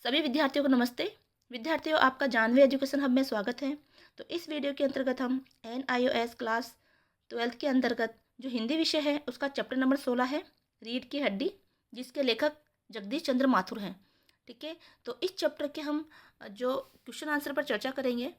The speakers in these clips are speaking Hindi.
सभी विद्यार्थियों को नमस्ते। विद्यार्थियों, आपका जानवी एजुकेशन हब में स्वागत है। तो इस वीडियो के अंतर्गत हम NIOS क्लास 12th के अंतर्गत जो हिंदी विषय है उसका चैप्टर नंबर 16 है, रीढ़ की हड्डी, जिसके लेखक जगदीश चंद्र माथुर हैं। ठीक है, तो इस चैप्टर के हम जो क्वेश्चन आंसर पर चर्चा करेंगे।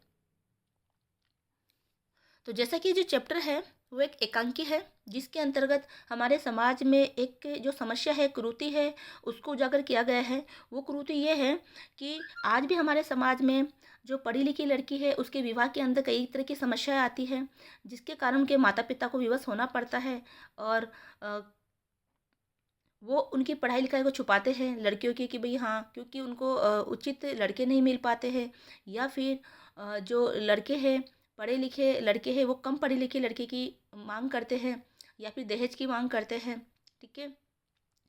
तो जैसा कि जो चैप्टर है वो एक एकांकी है, जिसके अंतर्गत हमारे समाज में एक जो समस्या है, कुरीति है, उसको उजागर किया गया है। वो कुरीति ये है कि आज भी हमारे समाज में जो पढ़ी लिखी लड़की है उसके विवाह के अंदर कई तरह की समस्याएं आती है, जिसके कारण उनके माता पिता को विवश होना पड़ता है। और वो उनकी पढ़ाई लिखाई को छुपाते हैं लड़कियों की, कि भाई हाँ, क्योंकि उनको उचित लड़के नहीं मिल पाते हैं, या फिर जो लड़के हैं, पढ़े लिखे लड़के हैं, वो कम पढ़े लिखे लड़के की मांग करते हैं या फिर दहेज की मांग करते हैं। ठीक है,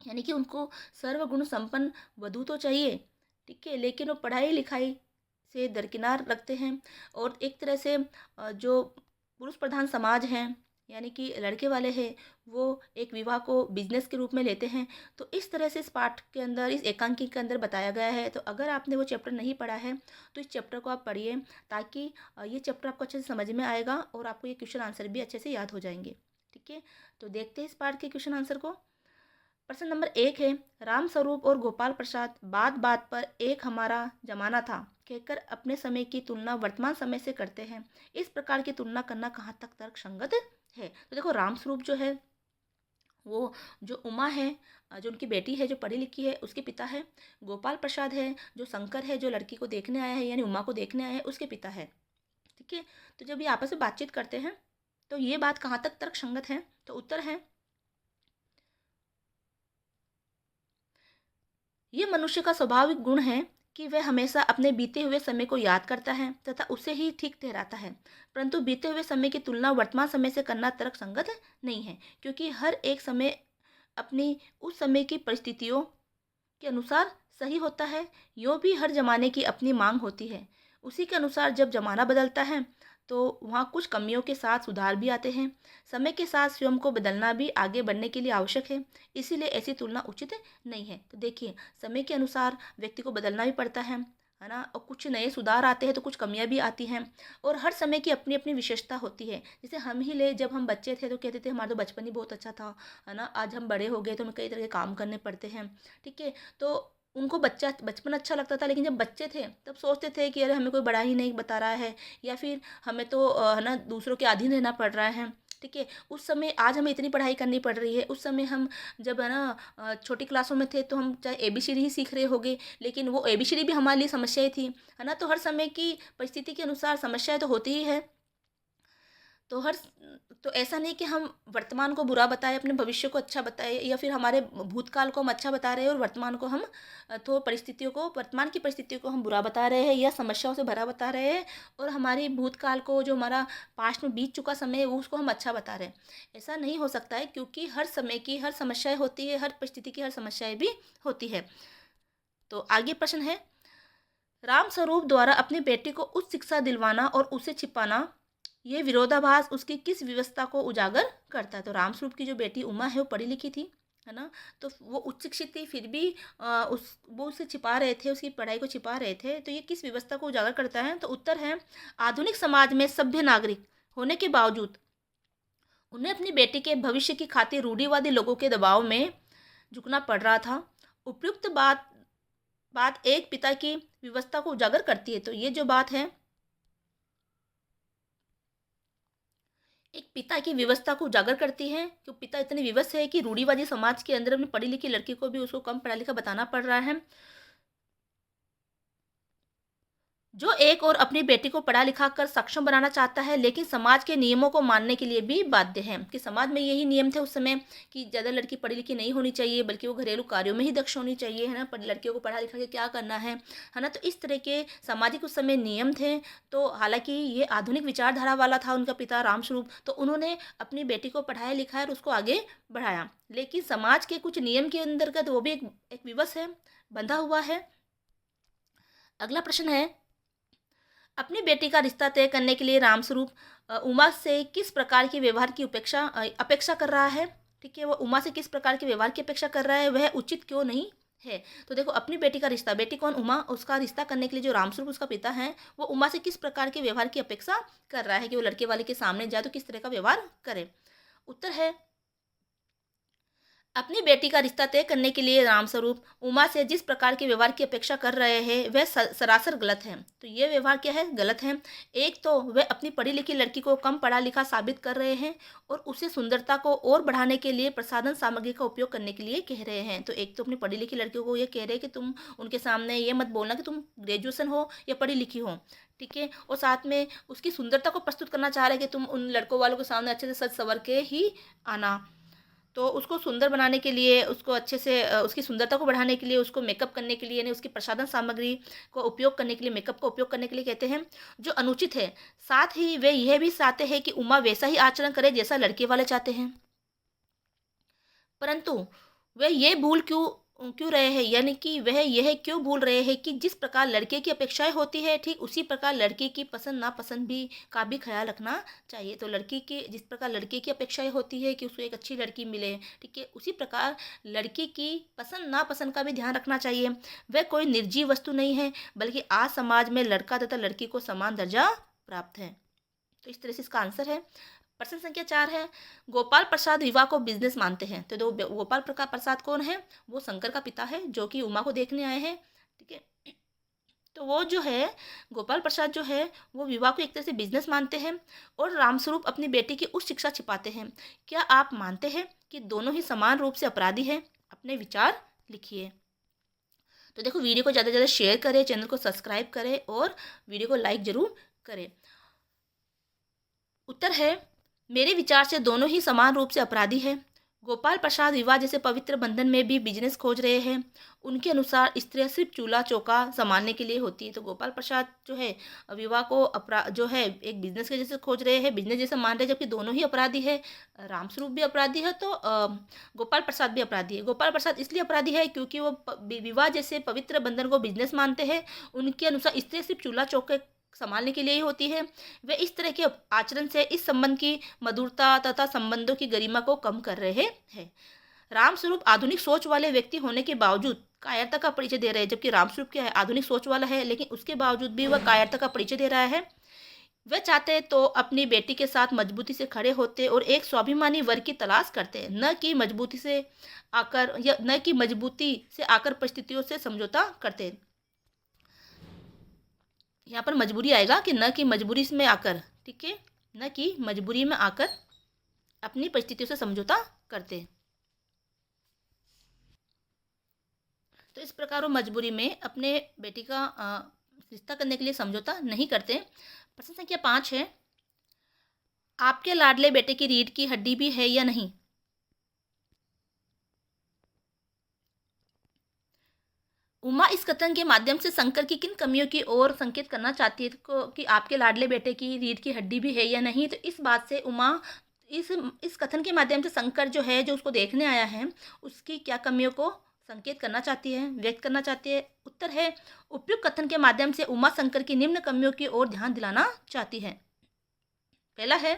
यानी कि उनको सर्वगुण संपन्न वधू तो चाहिए। ठीक है, लेकिन वो पढ़ाई लिखाई से दरकिनार रखते हैं। और एक तरह से जो पुरुष प्रधान समाज है, यानी कि लड़के वाले हैं, वो एक विवाह को बिजनेस के रूप में लेते हैं। तो इस तरह से इस पाठ के अंदर, इस एकांकी के अंदर बताया गया है। तो अगर आपने वो चैप्टर नहीं पढ़ा है तो इस चैप्टर को आप पढ़िए, ताकि ये चैप्टर आपको अच्छे से समझ में आएगा और आपको ये क्वेश्चन आंसर भी अच्छे से याद हो जाएंगे। ठीक है, तो देखते हैं इस पाठ के क्वेश्चन आंसर को। प्रश्न नंबर 1 है, राम स्वरूप और गोपाल प्रसाद बात बात पर एक हमारा जमाना था कहकर अपने समय की तुलना वर्तमान समय से करते हैं। इस प्रकार की तुलना करना कहाँ तक तर्क संगत है? तो देखो, राम स्वरूप जो है वो जो उमा है, जो उनकी बेटी है, जो पढ़ी लिखी है, उसके पिता है। गोपाल प्रसाद है जो शंकर है, जो लड़की को देखने आया है, यानी उमा को देखने आया है, उसके पिता है। ठीक है, तो जब ये आपस में बातचीत करते हैं तो ये बात कहाँ तक तर्क संगत है? तो उत्तर है, ये मनुष्य का स्वाभाविक गुण है कि वह हमेशा अपने बीते हुए समय को याद करता है तथा उसे ही ठीक ठहराता है, परंतु बीते हुए समय की तुलना वर्तमान समय से करना तर्कसंगत नहीं है, क्योंकि हर एक समय अपनी उस समय की परिस्थितियों के अनुसार सही होता है। यूँ भी हर जमाने की अपनी मांग होती है। उसी के अनुसार जब जमाना बदलता है तो वहाँ कुछ कमियों के साथ सुधार भी आते हैं। समय के साथ स्वयं को बदलना भी आगे बढ़ने के लिए आवश्यक है, इसीलिए ऐसी तुलना उचित नहीं है। तो देखिए, समय के अनुसार व्यक्ति को बदलना भी पड़ता है ना, और कुछ नए सुधार आते हैं तो कुछ कमियां भी आती हैं। और हर समय की अपनी अपनी विशेषता होती है। जैसे हम ही ले, जब हम बच्चे थे तो कहते थे हमारा तो बचपन ही बहुत अच्छा था, है ना। आज हम बड़े हो गए तो हमें कई तरह के काम करने पड़ते हैं। ठीक है, तो उनको बचपन अच्छा लगता था, लेकिन जब बच्चे थे तब सोचते थे कि अरे हमें कोई बड़ा ही नहीं बता रहा है, या फिर हमें तो है ना दूसरों के अधीन रहना पड़ रहा है। ठीक है, उस समय आज हमें इतनी पढ़ाई करनी पड़ रही है, उस समय हम जब है ना छोटी क्लासों में थे तो हम चाहे ABCD ही सीख रहे होंगे, लेकिन वो ABCD भी हमारे लिए समस्याएं थी, है ना। तो हर समय की परिस्थिति के अनुसार समस्याएं तो होती ही है। तो हर तो ऐसा नहीं कि हम वर्तमान को बुरा बताएं, अपने भविष्य को अच्छा बताएं, या फिर हमारे भूतकाल को हम अच्छा बता रहे हैं और वर्तमान को हम तो परिस्थितियों को, वर्तमान की परिस्थितियों को हम बुरा बता रहे हैं या समस्याओं से भरा बता रहे हैं, और हमारी भूतकाल को, जो हमारा पास्ट में बीत चुका समय है, वो उसको हम अच्छा बता रहे हैं। ऐसा नहीं हो सकता है, क्योंकि हर समय की हर समस्याएं होती है, हर परिस्थिति की हर समस्याएं भी होती है। तो आगे प्रश्न है, राम स्वरूप द्वारा अपनी बेटी को उच्च शिक्षा दिलवाना और उसे छिपाना, ये विरोधाभास उसकी किस व्यवस्था को उजागर करता है? तो रामस्वरूप की जो बेटी उमा है वो पढ़ी लिखी थी, है ना, तो वो उच्च शिक्षित थी, फिर भी वो उसे छिपा रहे थे, उसकी पढ़ाई को छिपा रहे थे। तो ये किस व्यवस्था को उजागर करता है? तो उत्तर है, आधुनिक समाज में सभ्य नागरिक होने के बावजूद उन्हें अपनी बेटी के भविष्य की खातिर रूढ़िवादी लोगों के दबाव में झुकना पड़ रहा था। उपयुक्त बात बात एक पिता की व्यवस्था को उजागर करती है। तो ये जो बात है, एक पिता की व्यवस्था को उजागर करती है कि पिता इतने विवश है कि रूढ़िवादी समाज के अंदर अपनी पढ़ी लिखी लड़की को भी उसको कम पढ़ा लिखा बताना पड़ रहा है। जो एक और अपनी बेटी को पढ़ा लिखा कर सक्षम बनाना चाहता है, लेकिन समाज के नियमों को मानने के लिए भी बाध्य है, कि समाज में यही नियम थे उस समय कि ज़्यादा लड़की पढ़ी लिखी नहीं होनी चाहिए, बल्कि वो घरेलू कार्यों में ही दक्ष होनी चाहिए, है ना। लड़कियों को पढ़ा लिखा के क्या करना है ना। तो इस तरह के सामाजिक उस समय नियम थे। तो हालांकि ये आधुनिक विचारधारा वाला था उनका पिता रामस्वरूप, तो उन्होंने अपनी बेटी को पढ़ाया लिखाया और उसको आगे बढ़ाया, लेकिन समाज के कुछ नियम के अंतर्गत वो भी एक विवश है, बंधा हुआ है। अगला प्रश्न है, अपनी बेटी का रिश्ता तय करने के लिए रामस्वरूप उमा से किस प्रकार के व्यवहार की अपेक्षा कर रहा है? ठीक है, वो उमा से किस प्रकार के व्यवहार की अपेक्षा कर रहा है, वह उचित क्यों नहीं है। तो देखो अपनी बेटी का रिश्ता, बेटी कौन? उमा, उसका रिश्ता करने के लिए जो रामस्वरूप उसका पिता है, वो उमा से किस प्रकार के व्यवहार की अपेक्षा कर रहा है कि वो लड़के वाले के सामने जाए तो किस तरह का व्यवहार करे। उत्तर है, अपनी बेटी का रिश्ता तय करने के लिए रामस्वरूप उमा से जिस प्रकार के व्यवहार की अपेक्षा कर रहे हैं वह सरासर गलत है। तो ये व्यवहार क्या है? गलत है। एक तो वह अपनी पढ़ी लिखी लड़की को कम पढ़ा लिखा साबित कर रहे हैं और उसे सुंदरता को और बढ़ाने के लिए प्रसाधन सामग्री का उपयोग करने के लिए कह रहे हैं। तो एक तो अपनी पढ़ी लिखी लड़कियों को ये कह रहे हैं कि तुम उनके सामने ये मत बोलना कि तुम ग्रेजुएशन हो या पढ़ी लिखी हो, ठीक है, और साथ में उसकी सुंदरता को प्रस्तुत करना चाह रहे हैं कि तुम उन लड़कों वालों के सामने अच्छे से सज संवर के ही आना। तो उसको सुंदर बनाने के लिए, उसको अच्छे से उसकी सुंदरता को बढ़ाने के लिए, उसको मेकअप करने के लिए, यानी उसकी प्रसाधन सामग्री को उपयोग करने के लिए, मेकअप का उपयोग करने के लिए कहते हैं, जो अनुचित है। साथ ही वे यह भी चाहते हैं कि उमा वैसा ही आचरण करे जैसा लड़के वाले चाहते हैं। परंतु वे ये भूल क्यों क्यों रहे हैं, यानी कि वह यह क्यों भूल रहे हैं कि जिस प्रकार लड़के की अपेक्षाएं होती है ठीक उसी प्रकार लड़के की पसंद नापसंद भी का भी ख्याल रखना चाहिए। तो लड़की की जिस प्रकार लड़के की अपेक्षाएं होती है कि उसको एक अच्छी लड़की मिले, ठीक है, उसी प्रकार लड़की की पसंद नापसंद का भी ध्यान रखना चाहिए। वह कोई निर्जीव वस्तु नहीं है, बल्कि आज समाज में लड़का तथा लड़की को समान दर्जा प्राप्त है। तो इस तरह से इसका आंसर है। प्रश्न संख्या 4 है, गोपाल प्रसाद विवाह को बिजनेस मानते हैं। तो गोपाल प्रसाद कौन है? वो शंकर का पिता है जो कि उमा को देखने आए हैं, ठीक है। तो वो जो है गोपाल प्रसाद जो है वो विवाह को एक तरह से बिजनेस मानते हैं और रामस्वरूप अपनी बेटी की उच्च शिक्षा छिपाते हैं। क्या आप मानते हैं कि दोनों ही समान रूप से अपराधी हैं? अपने विचार लिखिए। तो देखो वीडियो को ज़्यादा से ज़्यादा शेयर करें, चैनल को सब्सक्राइब करें और वीडियो को लाइक ज़रूर करें। उत्तर है, मेरे विचार से दोनों ही समान रूप से अपराधी हैं। गोपाल प्रसाद विवाह जैसे पवित्र बंधन में भी बिजनेस खोज रहे हैं। उनके अनुसार स्त्रियां सिर्फ चूल्हा चौका संभालने के लिए होती है। तो गोपाल प्रसाद जो है विवाह को जो है एक बिजनेस के जैसे खोज रहे हैं, बिजनेस जैसे मान रहे हैं, जबकि दोनों ही अपराधी है। रामस्वरूप भी अपराधी है तो गोपाल प्रसाद भी अपराधी है। गोपाल प्रसाद इसलिए अपराधी है क्योंकि वो विवाह जैसे पवित्र बंधन को बिजनेस मानते हैं। उनके अनुसार स्त्रियां सिर्फ चूल्हा चौके संभालने के लिए ही होती है। वे इस तरह के आचरण से इस संबंध की मधुरता तथा संबंधों की गरिमा को कम कर रहे हैं। रामस्वरूप आधुनिक सोच वाले व्यक्ति होने के बावजूद कायरता का परिचय दे रहे हैं, जबकि रामस्वरूप क्या है? आधुनिक सोच वाला है, लेकिन उसके बावजूद भी वह कायरता का परिचय दे रहा है। वे चाहते तो अपनी बेटी के साथ मजबूती से खड़े होते और एक स्वाभिमानी वर्ग की तलाश करते, न कि मजबूती से आकर परिस्थितियों से समझौता करते। यहाँ पर मजबूरी आएगा कि न कि मजबूरी में आकर, ठीक है, न कि मजबूरी में आकर अपनी परिस्थितियों से समझौता करते। तो इस प्रकार वो मजबूरी में अपने बेटी का रिश्ता करने के लिए समझौता नहीं करते। प्रश्न संख्या 5 है, आपके लाडले बेटे की रीढ़ की हड्डी भी है या नहीं? उमा इस कथन के माध्यम से शंकर की किन कमियों की ओर संकेत करना चाहती है कि आपके लाडले बेटे की रीढ़ की हड्डी भी है या नहीं? तो इस बात से उमा इस कथन के माध्यम से शंकर जो है, जो उसको देखने आया है, उसकी क्या कमियों को संकेत करना चाहती है, व्यक्त करना चाहती है? उत्तर है, उपयुक्त कथन के माध्यम से उमा शंकर की निम्न कमियों की ओर ध्यान दिलाना चाहती है। पहला है,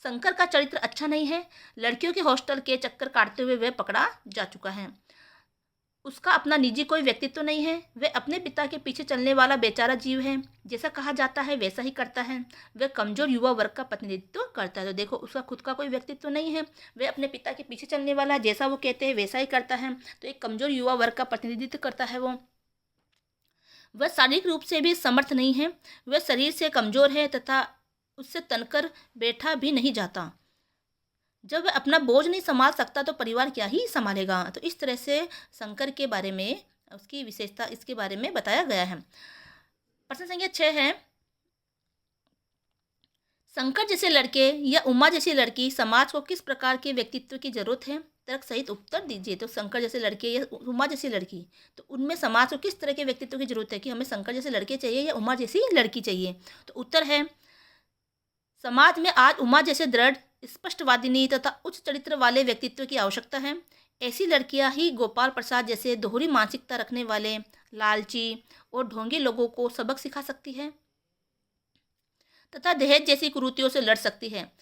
शंकर का चरित्र अच्छा नहीं है। लड़कियों के हॉस्टल के चक्कर काटते हुए वह पकड़ा जा चुका है। उसका अपना निजी कोई व्यक्तित्व नहीं है। वह अपने पिता के पीछे चलने वाला बेचारा जीव है। जैसा कहा जाता है वैसा ही करता है। वह कमजोर युवा वर्ग का प्रतिनिधित्व करता है। तो देखो उसका खुद का कोई व्यक्तित्व नहीं है। वह अपने पिता के पीछे चलने वाला, जैसा वो कहते हैं वैसा ही करता है। तो एक कमजोर युवा वर्ग का प्रतिनिधित्व करता है वो। वह शारीरिक रूप से भी समर्थ नहीं है। वह शरीर से कमजोर है तथा उससे तनकर बैठा भी नहीं जाता। जब वह अपना बोझ नहीं संभाल सकता तो परिवार क्या ही संभालेगा। तो इस तरह से शंकर के बारे में, उसकी विशेषता, इसके बारे में बताया गया है। प्रश्न संख्या 6 है, शंकर जैसे लड़के या उमा जैसी लड़की समाज को किस प्रकार के व्यक्तित्व की जरूरत है? तर्क सहित उत्तर दीजिए। तो शंकर जैसे लड़के या उमा जैसी लड़की, तो उनमें समाज को किस तरह के व्यक्तित्व की जरूरत है कि हमें शंकर जैसे लड़के चाहिए या उमा जैसी लड़की चाहिए? तो उत्तर है, समाज में आज उमा जैसे दृढ़, स्पष्टवादिनी तथा उच्च चरित्र वाले व्यक्तित्व की आवश्यकता है। ऐसी लड़कियां ही गोपाल प्रसाद जैसे दोहरी मानसिकता रखने वाले, लालची और ढोंगी लोगों को सबक सिखा सकती है तथा दहेज जैसी कुरीतियों से लड़ सकती है।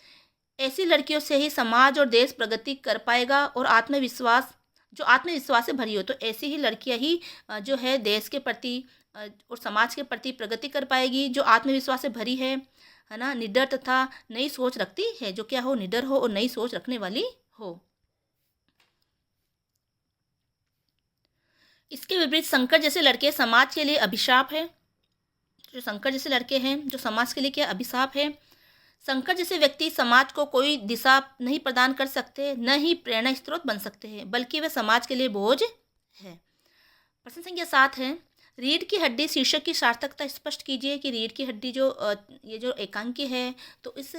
ऐसी लड़कियों से ही समाज और देश प्रगति कर पाएगा और आत्मविश्वास जो आत्मविश्वास से भरी हो। तो ऐसी ही लड़कियां ही जो है देश के प्रति और समाज के प्रति प्रगति कर पाएगी, जो आत्मविश्वास से भरी है ना, निडर तथा नई सोच रखती है, जो क्या हो, निडर हो और नई सोच रखने वाली हो। इसके विपरीत शंकर जैसे लड़के समाज के लिए अभिशाप है। जो शंकर जैसे लड़के हैं जो समाज के लिए क्या अभिशाप है। शंकर जैसे व्यक्ति समाज को कोई दिशा नहीं प्रदान कर सकते, न ही प्रेरणा स्रोत बन सकते हैं, बल्कि वे समाज के लिए बोझ है। प्रश्न संख्या 7 है, रीढ़ की हड्डी शीर्षक की सार्थकता स्पष्ट कीजिए। कि रीढ़ की हड्डी जो ये जो एकांकी है, तो इस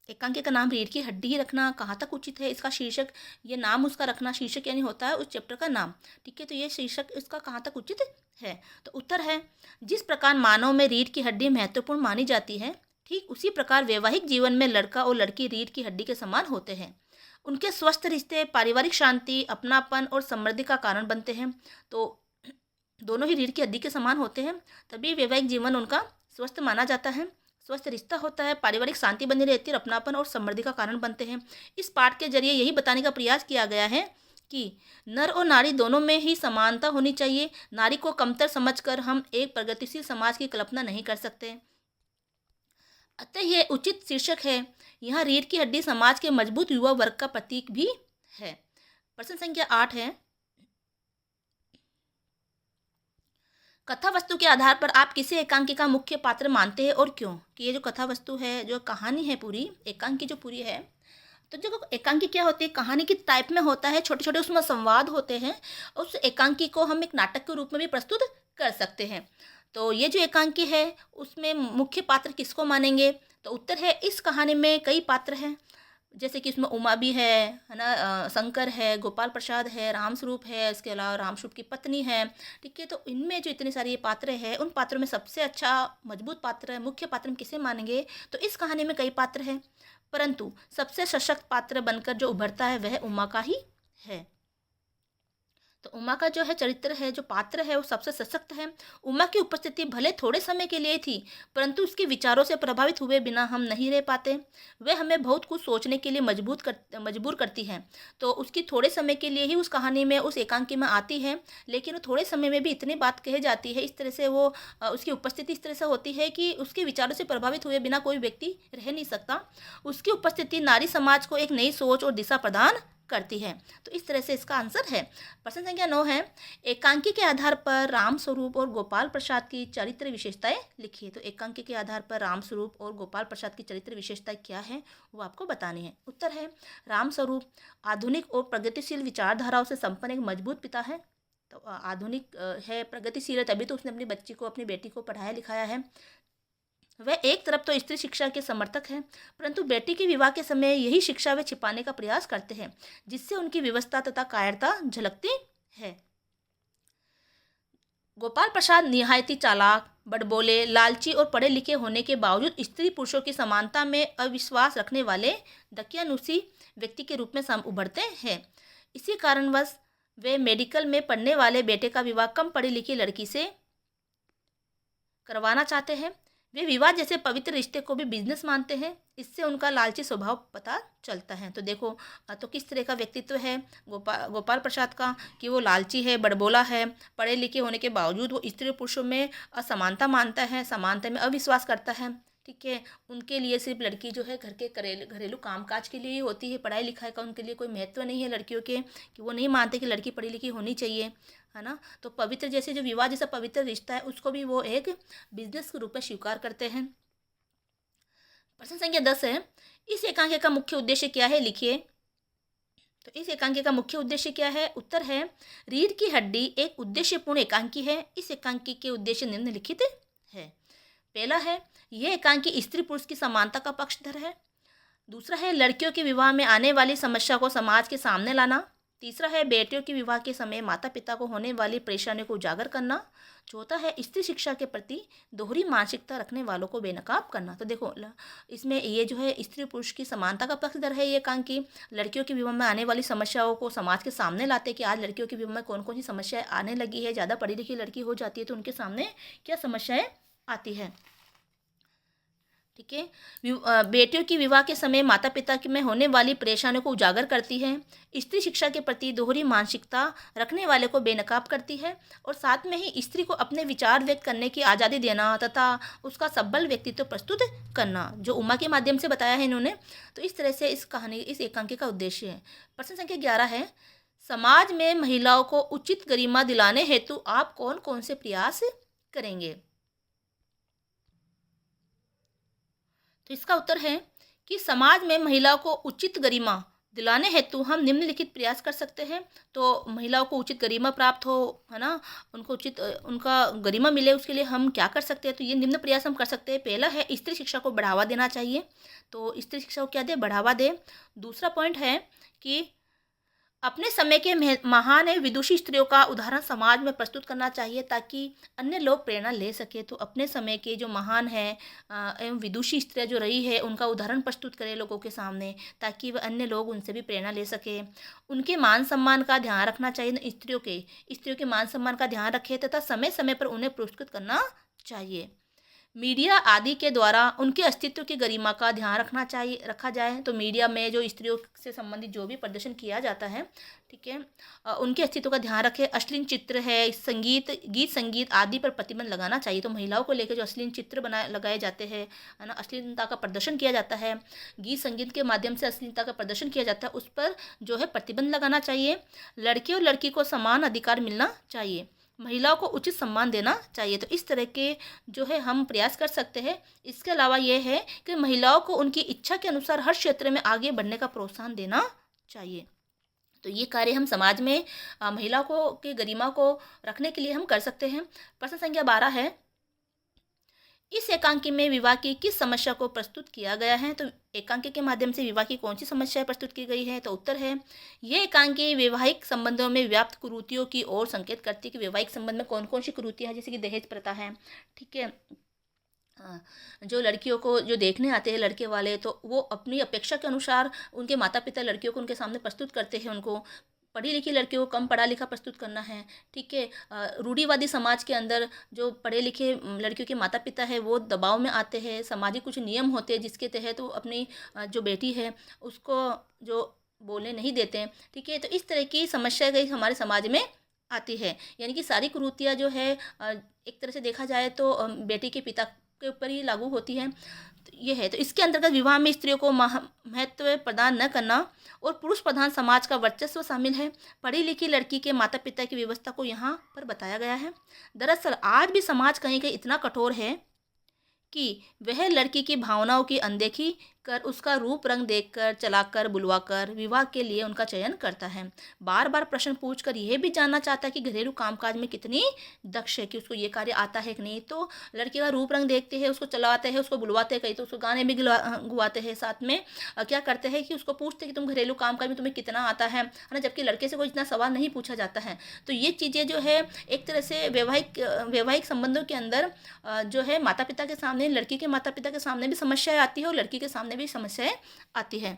एकांकी का नाम रीढ़ की हड्डी ही रखना कहाँ तक उचित है। इसका शीर्षक, ये नाम उसका रखना, शीर्षक यानी होता है उस चैप्टर का नाम, ठीक है। तो ये शीर्षक इसका कहाँ तक उचित है। तो उत्तर है, जिस प्रकार मानव में रीढ़ की हड्डी महत्वपूर्ण मानी जाती है, ठीक उसी प्रकार वैवाहिक जीवन में लड़का और लड़की रीढ़ की हड्डी के समान होते हैं। उनके स्वस्थ रिश्ते पारिवारिक शांति, अपनापन और समृद्धि का कारण बनते हैं। तो दोनों ही रीढ़ की हड्डी के समान होते हैं, तभी वैवाहिक जीवन उनका स्वस्थ माना जाता है, स्वस्थ रिश्ता होता है, पारिवारिक शांति बनी रहती है, अपनापन और समृद्धि का कारण बनते हैं। इस पाठ के जरिए यही बताने का प्रयास किया गया है कि नर और नारी दोनों में ही समानता होनी चाहिए। नारी को कमतर समझकर हम एक प्रगतिशील समाज की कल्पना नहीं कर सकते। अतः यह उचित शीर्षक है। यहाँ रीढ़ की हड्डी समाज के मजबूत युवा वर्ग का प्रतीक भी है। प्रश्न संख्या 8 है, कथा वस्तु के आधार पर आप किसी एकांकी का मुख्य पात्र मानते हैं और क्यों। कि ये जो कथा वस्तु है, जो कहानी है पूरी, एकांकी जो पूरी है, तो जो एकांकी क्या होती है, कहानी की टाइप में होता है, छोटे छोटे उसमें संवाद होते हैं। उस एकांकी को हम एक नाटक के रूप में भी प्रस्तुत कर सकते हैं। तो ये जो एकांकी है उसमें मुख्य पात्र किसको मानेंगे। तो उत्तर है, इस कहानी में कई पात्र हैं, जैसे कि इसमें उमा भी है ना, शंकर है, गोपाल प्रसाद है, रामस्वरूप है, इसके अलावा रामस्वरूप की पत्नी है, ठीक है। तो इनमें जो इतने सारे ये पात्र हैं, उन पात्रों में सबसे अच्छा मजबूत पात्र है, मुख्य पात्र हम किसे मानेंगे। तो इस कहानी में कई पात्र हैं, परंतु सबसे सशक्त पात्र बनकर जो उभरता है वह उमा का ही है। तो उमा का जो है चरित्र है, जो पात्र है, वो सबसे सशक्त है। उमा की उपस्थिति भले थोड़े समय के लिए थी, परंतु उसके विचारों से प्रभावित हुए बिना हम नहीं रह पाते। वह हमें बहुत कुछ सोचने के लिए मजबूर करती है। तो उसकी थोड़े समय के लिए ही उस कहानी में, उस एकांकी में आती है, लेकिन वो थोड़े समय में भी इतनी बात कही जाती है, इस तरह से वो उसकी उपस्थिति इस तरह से होती है कि उसके विचारों से प्रभावित हुए बिना कोई व्यक्ति रह नहीं सकता। उसकी उपस्थिति नारी समाज को एक नई सोच और दिशा प्रदान करती है। तो इस तरह से इसका आंसर है। प्रश्न संख्या 9 है, एकांकी के आधार पर रामस्वरूप और गोपाल प्रसाद की चरित्र विशेषताएं लिखिए। तो एकांकी के आधार पर रामस्वरूप और गोपाल प्रसाद की चरित्र विशेषताएं क्या है वो आपको बतानी है। उत्तर है, रामस्वरूप आधुनिक और प्रगतिशील विचारधाराओं से संपन्न एक मजबूत पिता है। तो आधुनिक है, प्रगतिशील है, तभी तो उसने अपनी बच्ची को, अपनी बेटी को पढ़ाया लिखाया है। वह एक तरफ तो स्त्री शिक्षा के समर्थक हैं, परंतु बेटी के विवाह के समय यही शिक्षा वे छिपाने का प्रयास करते हैं, जिससे उनकी विवशता तथा कायरता झलकती है। गोपाल प्रसाद निहायती चालाक, बड़बोले, लालची और पढ़े लिखे होने के बावजूद स्त्री पुरुषों की समानता में अविश्वास रखने वाले दकियानुसी व्यक्ति के रूप में उभरते हैं। इसी कारणवश वे मेडिकल में पढ़ने वाले बेटे का विवाह कम पढ़ी लिखी लड़की से करवाना चाहते हैं। वे विवाह जैसे पवित्र रिश्ते को भी बिजनेस मानते हैं। इससे उनका लालची स्वभाव पता चलता है। तो देखो, तो किस तरह का व्यक्तित्व है गोपाल प्रसाद का, कि वो लालची है, बड़बोला है, पढ़े लिखे होने के बावजूद वो स्त्री पुरुषों में असमानता मानता है, समानता में अविश्वास करता है, ठीक है। उनके लिए सिर्फ लड़की जो है घर के घरेलू कामकाज के लिए ही होती है, पढ़ाई लिखाई का उनके लिए कोई महत्व नहीं है लड़कियों के, कि वो नहीं मानते कि लड़की पढ़ी लिखी होनी चाहिए, है ना। तो पवित्र जैसे जो विवाह जैसा पवित्र रिश्ता है उसको भी वो एक बिजनेस के रूप में स्वीकार करते हैं। प्रश्न संख्या 10 है, इस एकांकी का मुख्य उद्देश्य क्या है, लिखिए। तो इस एकांकी का मुख्य उद्देश्य क्या है। उत्तर है, रीढ़ की हड्डी एक उद्देश्यपूर्ण एकांकी है। इस एकांकी के उद्देश्य निम्नलिखित है। पहला है, यह एकांकी स्त्री पुरुष की समानता का पक्षधर है। दूसरा है, लड़कियों के विवाह में आने वाली समस्या को समाज के सामने लाना। तीसरा है, बेटियों के विवाह के समय माता पिता को होने वाली परेशानियों को उजागर करना। चौथा है, स्त्री शिक्षा के प्रति दोहरी मानसिकता रखने वालों को बेनकाब करना। तो देखो, इसमें ये जो है स्त्री पुरुष की समानता का पक्षधर है। ये एकांकी लड़कियों के विवाह में आने वाली समस्याओं को समाज के सामने लाते कि आज लड़कियों के विवाह में कौन कौन सी समस्याएं आने लगी है। ज़्यादा पढ़ी लिखी लड़की हो जाती है तो उनके सामने क्या समस्याएं आती है, ठीक है। बेटियों की विवाह के समय माता पिता में होने वाली परेशानियों को उजागर करती है। स्त्री शिक्षा के प्रति दोहरी मानसिकता रखने वाले को बेनकाब करती है और साथ में ही स्त्री को अपने विचार व्यक्त करने की आज़ादी देना तथा उसका सबल व्यक्तित्व प्रस्तुत करना, जो उमा के माध्यम से बताया है इन्होंने। तो इस तरह से इस एकांकी का उद्देश्य है। प्रश्न संख्या 11 है, समाज में महिलाओं को उचित गरिमा दिलाने हेतु आप कौन कौन से प्रयास करेंगे? तो इसका उत्तर है कि समाज में महिलाओं को उचित गरिमा दिलाने हेतु हम निम्नलिखित प्रयास कर सकते हैं। तो महिलाओं को उचित गरिमा प्राप्त हो, है ना, उनको उनका गरिमा मिले, उसके लिए हम क्या कर सकते हैं? तो ये निम्न प्रयास हम कर सकते हैं। पहला है, स्त्री शिक्षा को बढ़ावा देना चाहिए। तो स्त्री शिक्षा को क्या दे? बढ़ावा दे। दूसरा पॉइंट है कि अपने समय के महान एवं विदुषी स्त्रियों का उदाहरण समाज में प्रस्तुत करना चाहिए ताकि अन्य लोग प्रेरणा ले सके। तो अपने समय के जो महान है एवं विदुषी स्त्रियाँ जो रही है उनका उदाहरण प्रस्तुत करें लोगों के सामने, ताकि वह अन्य लोग उनसे भी प्रेरणा ले सके। उनके मान सम्मान का ध्यान रखना चाहिए। स्त्रियों के मान सम्मान का ध्यान रखें तथा समय समय पर उन्हें पुरस्कृत करना चाहिए। मीडिया आदि के द्वारा उनके अस्तित्व की गरिमा का ध्यान रखा जाए। तो मीडिया में जो स्त्रियों से संबंधित जो भी प्रदर्शन किया जाता है, ठीक है, उनके अस्तित्व का ध्यान रखें। अश्लील चित्र है, गीत संगीत आदि पर प्रतिबंध लगाना चाहिए। तो महिलाओं को लेकर जो अश्लील चित्र लगाए जाते हैं, है ना, अश्लीलता का प्रदर्शन किया जाता है, गीत संगीत के माध्यम से अश्लीलता का प्रदर्शन किया जाता है, उस पर जो है प्रतिबंध लगाना चाहिए। लड़के और लड़की को समान अधिकार मिलना चाहिए। महिलाओं को उचित सम्मान देना चाहिए। तो इस तरह के जो है हम प्रयास कर सकते हैं। इसके अलावा ये है कि महिलाओं को उनकी इच्छा के अनुसार हर क्षेत्र में आगे बढ़ने का प्रोत्साहन देना चाहिए। तो ये कार्य हम समाज में महिलाओं को की गरिमा को रखने के लिए हम कर सकते हैं। प्रश्न संख्या 12 है, इस एकांकी में विवाह की किस समस्या को प्रस्तुत किया गया है? तो एकांकी के माध्यम से विवाह की कौन सी समस्या प्रस्तुत की गई है? तो उत्तर है, ये एकांकी वैवाहिक संबंधों में व्याप्त कुरीतियों की ओर संकेत करती है कि वैवाहिक संबंध में कौन कौन सी कुरीतियाँ हैं, जैसे कि दहेज प्रथा है, ठीक है। जो लड़कियों को जो देखने आते हैं लड़के वाले, तो वो अपनी अपेक्षा के अनुसार उनके माता पिता लड़कियों को उनके सामने प्रस्तुत करते हैं। उनको पढ़ी लिखी लड़कियों को कम पढ़ा लिखा प्रस्तुत करना है, ठीक है। रूढ़िवादी समाज के अंदर जो पढ़े लिखे लड़कियों के माता पिता है वो दबाव में आते हैं। सामाजिक कुछ नियम होते हैं जिसके तहत वो अपनी जो बेटी है उसको जो बोलने नहीं देते हैं, ठीक है। तो इस तरह की समस्या गई हमारे समाज में आती है। यानी कि सारी कुरीतियाँ जो है एक तरह से देखा जाए तो बेटी के पिता के ऊपर ही लागू होती है। तो ये है। तो इसके अंतर्गत विवाह में स्त्रियों को महत्व प्रदान न करना और पुरुष प्रधान समाज का वर्चस्व शामिल है। पढ़ी लिखी लड़की के माता पिता की व्यवस्था को यहाँ पर बताया गया है। दरअसल आज भी समाज कहीं कहीं इतना कठोर है कि वह लड़की की भावनाओं की अनदेखी कर उसका रूप रंग देखकर चलाकर बुलवाकर विवाह के लिए उनका चयन करता है। बार बार प्रश्न पूछकर यह भी जानना चाहता है कि घरेलू कामकाज में कितनी दक्ष है, कि उसको ये कार्य आता है कि नहीं। तो लड़की का रूप रंग देखते हैं, उसको चलाते हैं, उसको बुलवाते हैं, कहीं तो उसको गाने भी गुवाते हैं। साथ में क्या करते हैं कि उसको पूछते हैं कि तुम घरेलू कामकाज में तुम्हें कितना आता है ना, जबकि लड़के से कोई इतना सवाल नहीं पूछा जाता है। तो ये चीज़ें जो है एक तरह से वैवाहिक संबंधों के अंदर जो है माता पिता के सामने, लड़की के माता पिता के सामने भी समस्याएं आती है और लड़की के सामने भी समस्याएं आती है।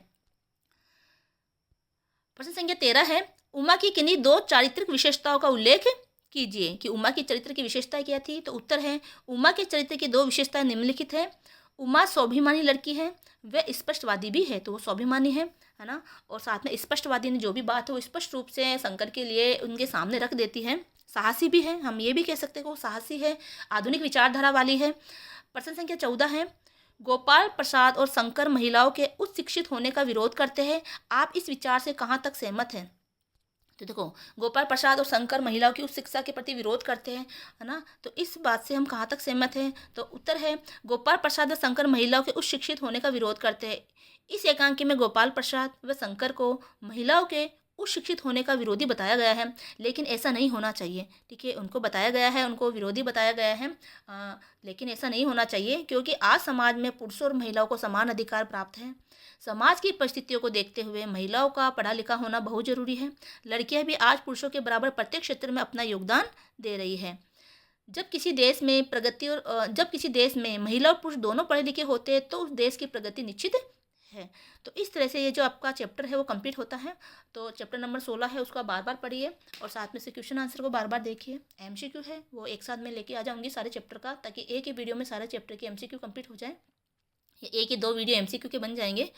प्रश्न संख्या 13 है, उमा की किन्हीं दो चारित्रिक विशेषताओं का उल्लेख कीजिए। कि उमा की चरित्र की विशेषता क्या थी? तो उत्तर है, उमा के चरित्र की दो विशेषताएं निम्नलिखित है। उमा स्वाभिमानी लड़की है, वह स्पष्टवादी भी है। तो वो स्वाभिमानी है ना, और साथ में स्पष्टवादी ने जो भी बात है वो स्पष्ट रूप से शंकर के लिए उनके सामने रख देती है। साहसी भी है, हम ये भी कह सकते हैं कि वो साहसी है, आधुनिक विचारधारा वाली है। प्रश्न संख्या 14 है, गोपाल प्रसाद और शंकर महिलाओं के उच्च शिक्षित होने का विरोध करते हैं। आप इस विचार से कहाँ तक सहमत हैं? तो देखो, गोपाल प्रसाद और शंकर महिलाओं की उच्च शिक्षा के प्रति विरोध करते हैं, है ना। तो इस बात से हम कहाँ तक सहमत हैं? तो उत्तर है, गोपाल प्रसाद और शंकर महिलाओं के उच्च शिक्षित होने का विरोध करते हैं। इस एकांकी में गोपाल प्रसाद व शंकर को महिलाओं के उच्च शिक्षित होने का विरोधी बताया गया है, लेकिन ऐसा नहीं होना चाहिए, ठीक है। उनको बताया गया है, उनको विरोधी बताया गया है, लेकिन ऐसा नहीं होना चाहिए, क्योंकि आज समाज में पुरुषों और महिलाओं को समान अधिकार प्राप्त है। समाज की परिस्थितियों को देखते हुए महिलाओं का पढ़ा लिखा होना बहुत जरूरी है। लड़कियां भी आज पुरुषों के बराबर प्रत्येक क्षेत्र में अपना योगदान दे रही है। जब किसी देश में महिला और पुरुष दोनों पढ़े लिखे होते हैं तो उस देश की प्रगति निश्चित है। तो इस तरह से ये जो आपका चैप्टर है वो कंप्लीट होता है। तो चैप्टर नंबर 16 है, उसका बार बार पढ़िए और साथ में से क्वेश्चन आंसर को बार बार देखिए। एमसीक्यू है वो एक साथ में लेके आ जाऊंगी सारे चैप्टर का, ताकि एक ही वीडियो में सारे चैप्टर के एमसीक्यू कंप्लीट हो जाए। एक या दो वीडियो एमसीक्यू के बन जाएंगे।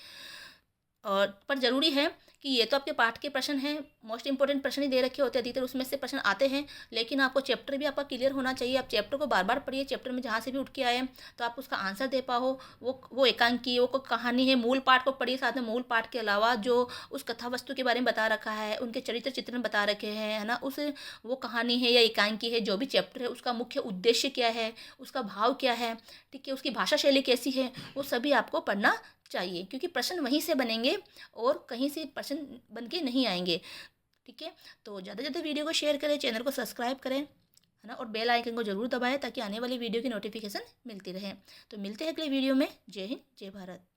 और पर ज़रूरी है कि ये तो आपके पाठ के प्रश्न हैं, मोस्ट इंपॉर्टेंट प्रश्न ही दे रखे होते हैं, अधिकतर उसमें से प्रश्न आते हैं, लेकिन आपको चैप्टर भी आपका क्लियर होना चाहिए। आप चैप्टर को बार बार पढ़िए, चैप्टर में जहाँ से भी उठ के आए तो आप उसका आंसर दे पाओ। वो एकांकी, वो कोई कहानी है, मूल पाठ को पढ़िए, साथ में मूल पाठ के अलावा जो उस कथा वस्तु के बारे में बता रखा है, उनके चरित्र चित्रण बता रखे हैं, है ना, उस वो कहानी है या एकांकी है, जो भी चैप्टर है उसका मुख्य उद्देश्य क्या है, उसका भाव क्या है, ठीक है, उसकी भाषा शैली कैसी है, वो सभी आपको पढ़ना चाहिए, क्योंकि प्रश्न वहीं से बनेंगे और कहीं से प्रश्न बन के नहीं आएंगे। ठीक है, तो ज़्यादा से ज़्यादा वीडियो को शेयर करें, चैनल को सब्सक्राइब करें, है ना, और बेल आइकन को जरूर दबाएं ताकि आने वाली वीडियो की नोटिफिकेशन मिलती रहे। तो मिलते हैं अगले वीडियो में। जय हिंद, जय भारत।